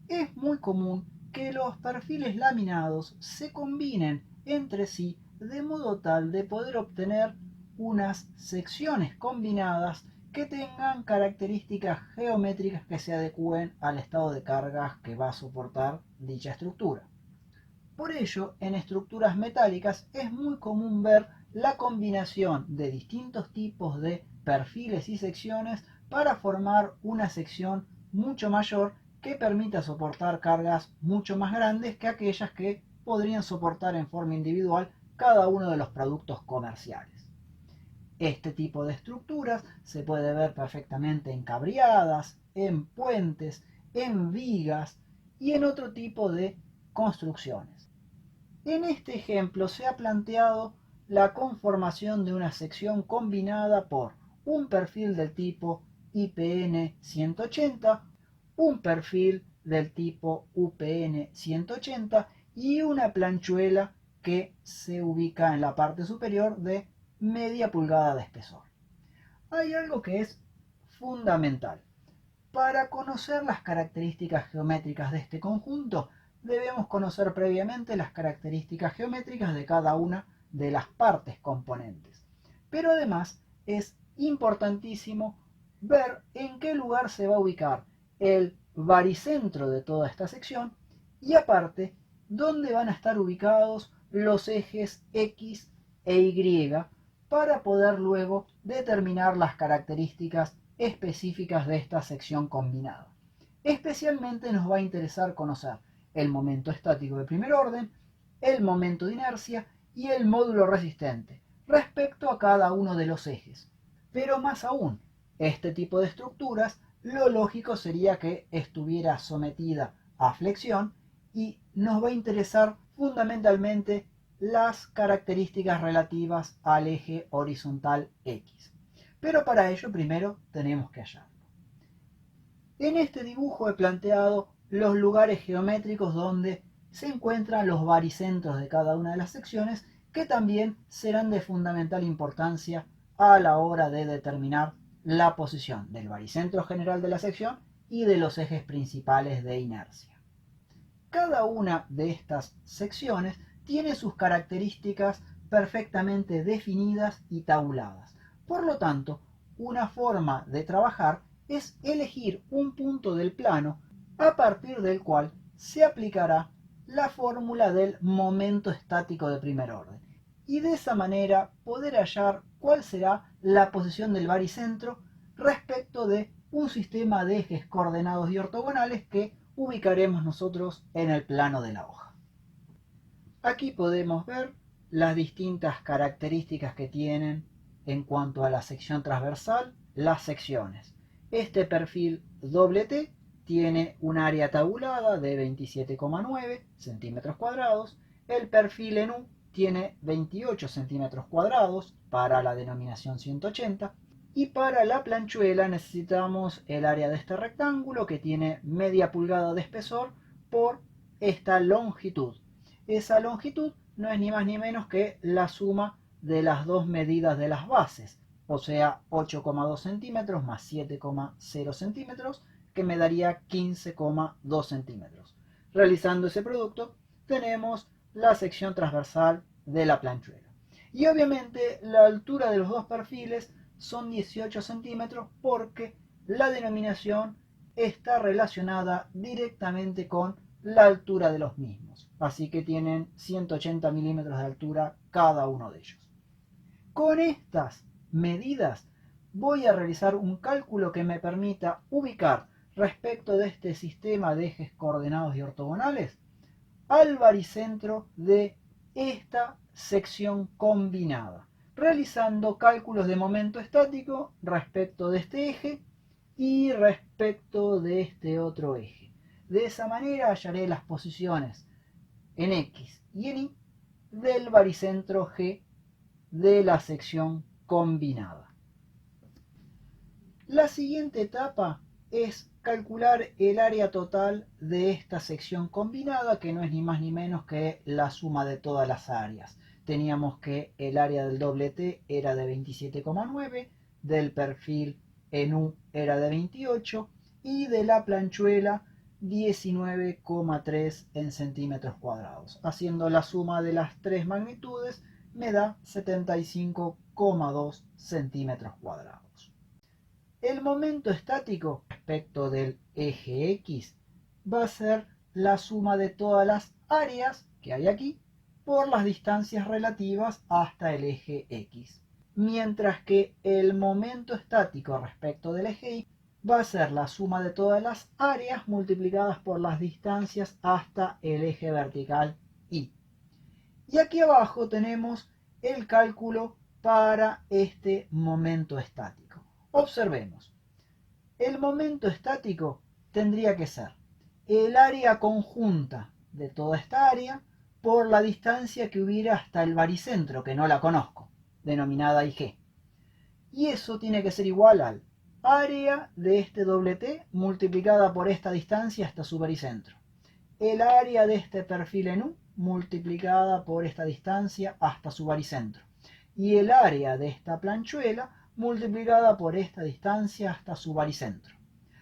es muy común que los perfiles laminados se combinen entre sí de modo tal de poder obtener unas secciones combinadas que tengan características geométricas que se adecúen al estado de cargas que va a soportar dicha estructura. Por ello, en estructuras metálicas es muy común ver la combinación de distintos tipos de perfiles y secciones para formar una sección mucho mayor que permita soportar cargas mucho más grandes que aquellas que podrían soportar en forma individual cada uno de los productos comerciales. Este tipo de estructuras se puede ver perfectamente en cabriadas, en puentes, en vigas y en otro tipo de construcciones. En este ejemplo se ha planteado la conformación de una sección combinada por un perfil del tipo IPN 180, un perfil del tipo UPN 180 y una planchuela que se ubica en la parte superior de media pulgada de espesor. Hay algo que es fundamental. Para conocer las características geométricas de este conjunto, debemos conocer previamente las características geométricas de cada una de las partes componentes. Pero además es importantísimo ver en qué lugar se va a ubicar el baricentro de toda esta sección y aparte dónde van a estar ubicados los ejes X e Y para poder luego determinar las características específicas de esta sección combinada. Especialmente nos va a interesar conocer el momento estático de primer orden, el momento de inercia y el módulo resistente respecto a cada uno de los ejes. Pero más aún, este tipo de estructuras, lo lógico sería que estuviera sometida a flexión y nos va a interesar fundamentalmente las características relativas al eje horizontal X. Pero para ello primero tenemos que hallarlo. En este dibujo he planteado los lugares geométricos donde se encuentran los baricentros de cada una de las secciones que también serán de fundamental importancia a la hora de determinar la posición del baricentro general de la sección y de los ejes principales de inercia. Cada una de estas secciones tiene sus características perfectamente definidas y tabuladas. Por lo tanto, una forma de trabajar es elegir un punto del plano a partir del cual se aplicará la fórmula del momento estático de primer orden y de esa manera poder hallar cuál será la posición del baricentro respecto de un sistema de ejes coordenados y ortogonales que ubicaremos nosotros en el plano de la hoja. Aquí podemos ver las distintas características que tienen en cuanto a la sección transversal las secciones. Este perfil T tiene un área tabulada de 27,9 centímetros cuadrados. El perfil en U tiene 28 centímetros cuadrados para la denominación 180. Y para la planchuela necesitamos el área de este rectángulo que tiene media pulgada de espesor por esta longitud. Esa longitud no es ni más ni menos que la suma de las dos medidas de las bases, o sea 8,2 centímetros más 7,0 centímetros, que me daría 15,2 centímetros. Realizando ese producto tenemos la sección transversal de la planchuela. Y obviamente la altura de los dos perfiles son 18 centímetros porque la denominación está relacionada directamente con la altura de los mismos. Así que tienen 180 milímetros de altura cada uno de ellos. Con estas medidas voy a realizar un cálculo que me permita ubicar respecto de este sistema de ejes coordenados y ortogonales al baricentro de esta sección combinada, realizando cálculos de momento estático respecto de este eje y respecto de este otro eje. De esa manera hallaré las posiciones en X y en Y del baricentro G de la sección combinada. La siguiente etapa es calcular el área total de esta sección combinada, que no es ni más ni menos que la suma de todas las áreas. Teníamos que el área del doble T era de 27,9, del perfil en U era de 28 y de la planchuela 19,3 en centímetros cuadrados. Haciendo la suma de las tres magnitudes me da 75,2 centímetros cuadrados. El momento estático respecto del eje X va a ser la suma de todas las áreas que hay aquí por las distancias relativas hasta el eje X. Mientras que el momento estático respecto del eje Y va a ser la suma de todas las áreas multiplicadas por las distancias hasta el eje vertical Y. Y aquí abajo tenemos el cálculo para este momento estático. Observemos. El momento estático tendría que ser el área conjunta de toda esta área por la distancia que hubiera hasta el baricentro, que no la conozco, denominada IG. Y eso tiene que ser igual al área de este doble T multiplicada por esta distancia hasta su baricentro. El área de este perfil en U multiplicada por esta distancia hasta su baricentro. Y el área de esta planchuela multiplicada por esta distancia hasta su baricentro.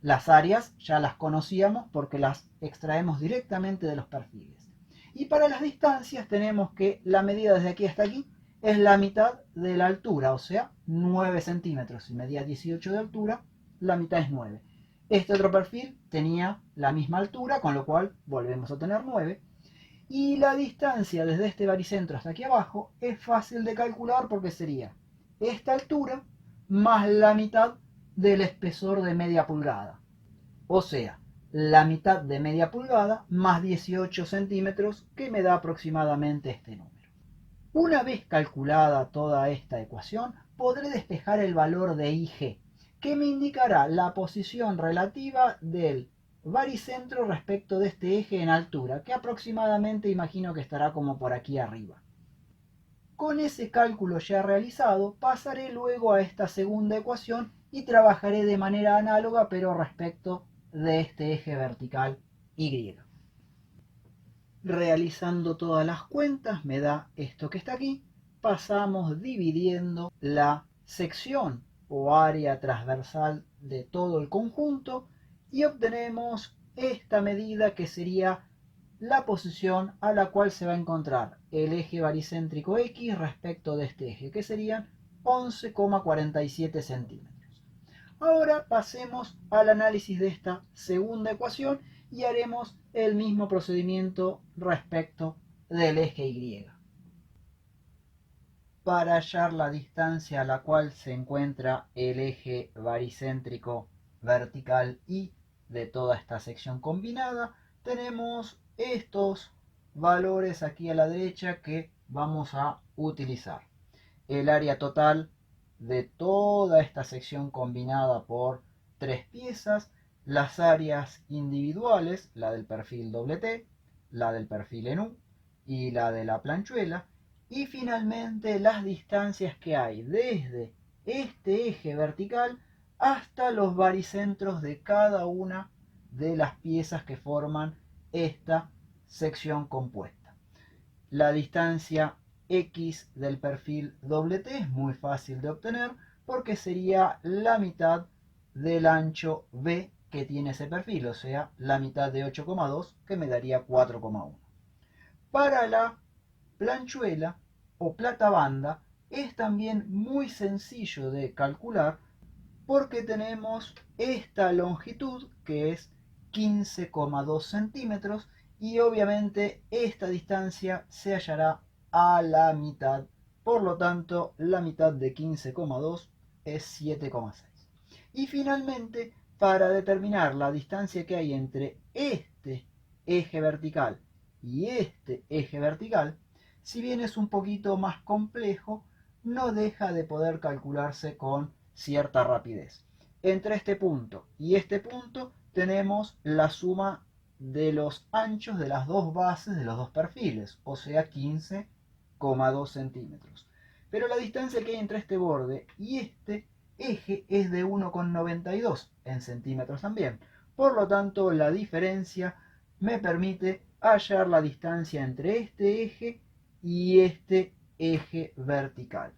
Las áreas ya las conocíamos porque las extraemos directamente de los perfiles. Y para las distancias tenemos que la medida desde aquí hasta aquí es la mitad de la altura, o sea, 9 centímetros. Si medía 18 de altura, la mitad es 9. Este otro perfil tenía la misma altura, con lo cual volvemos a tener 9. Y la distancia desde este baricentro hasta aquí abajo es fácil de calcular porque sería esta altura más la mitad del espesor de media pulgada. O sea, la mitad de media pulgada más 18 centímetros, que me da aproximadamente este número. Una vez calculada toda esta ecuación, podré despejar el valor de IG, que me indicará la posición relativa del baricentro respecto de este eje en altura, que aproximadamente imagino que estará como por aquí arriba. Con ese cálculo ya realizado, pasaré luego a esta segunda ecuación y trabajaré de manera análoga, pero respecto de este eje vertical Y. Realizando todas las cuentas me da esto que está aquí. Pasamos dividiendo la sección o área transversal de todo el conjunto y obtenemos esta medida que sería la posición a la cual se va a encontrar el eje baricéntrico X respecto de este eje, que serían 11,47 centímetros. Ahora pasemos al análisis de esta segunda ecuación y haremos el mismo procedimiento respecto del eje Y. Para hallar la distancia a la cual se encuentra el eje baricéntrico vertical Y de toda esta sección combinada, tenemos estos valores aquí a la derecha que vamos a utilizar. El área total de toda esta sección combinada por tres piezas, las áreas individuales, la del perfil doble T, la del perfil en U y la de la planchuela, y finalmente las distancias que hay desde este eje vertical hasta los baricentros de cada una de las piezas que forman esta sección compuesta. La distancia X del perfil doble T es muy fácil de obtener porque sería la mitad del ancho B que tiene ese perfil, o sea, la mitad de 8,2 que me daría 4,1. Para la planchuela o platabanda es también muy sencillo de calcular porque tenemos esta longitud que es 15,2 centímetros y obviamente esta distancia se hallará a la mitad, por lo tanto la mitad de 15,2 es 7,6. Y finalmente, para determinar la distancia que hay entre este eje vertical y este eje vertical, si bien es un poquito más complejo, no deja de poder calcularse con cierta rapidez. Entre este punto y este punto tenemos la suma de los anchos de las dos bases de los dos perfiles, o sea 15,2 centímetros. Pero la distancia que hay entre este borde y este eje es de 1,92 en centímetros también. Por lo tanto, la diferencia me permite hallar la distancia entre este eje y este eje vertical.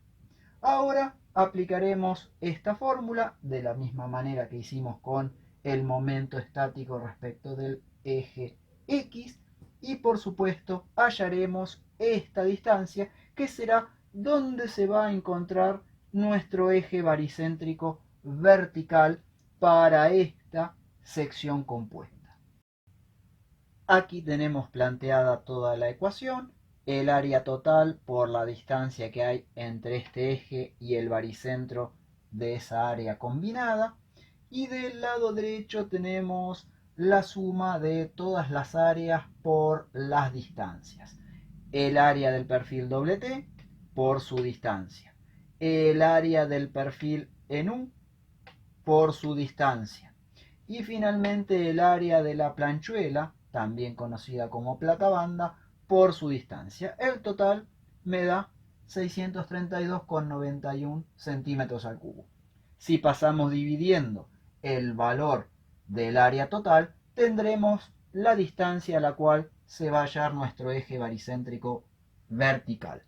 Ahora aplicaremos esta fórmula de la misma manera que hicimos con el momento estático respecto del eje X y por supuesto hallaremos esta distancia que será donde se va a encontrar nuestro eje baricéntrico vertical para esta sección compuesta. Aquí tenemos planteada toda la ecuación, el área total por la distancia que hay entre este eje y el baricentro de esa área combinada, y del lado derecho tenemos la suma de todas las áreas por las distancias. El área del perfil doble T por su distancia, el área del perfil en U por su distancia y finalmente el área de la planchuela, también conocida como platabanda, por su distancia. El total me da 632,91 centímetros al cubo. Si pasamos dividiendo el valor del área total, tendremos la distancia a la cual se va a hallar nuestro eje baricéntrico vertical.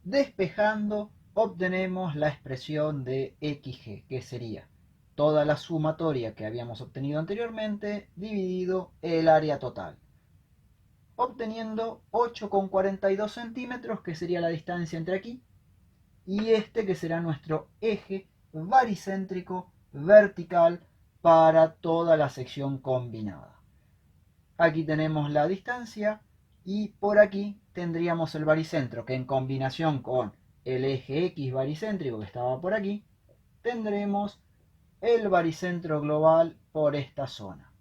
Despejando, obtenemos la expresión de XG, que sería toda la sumatoria que habíamos obtenido anteriormente dividido el área total, obteniendo 8,42 centímetros, que sería la distancia entre aquí y este, que será nuestro eje baricéntrico vertical para toda la sección combinada. Aquí tenemos la distancia y por aquí tendríamos el baricentro, que en combinación con el eje X baricéntrico que estaba por aquí, tendremos el baricentro global por esta zona.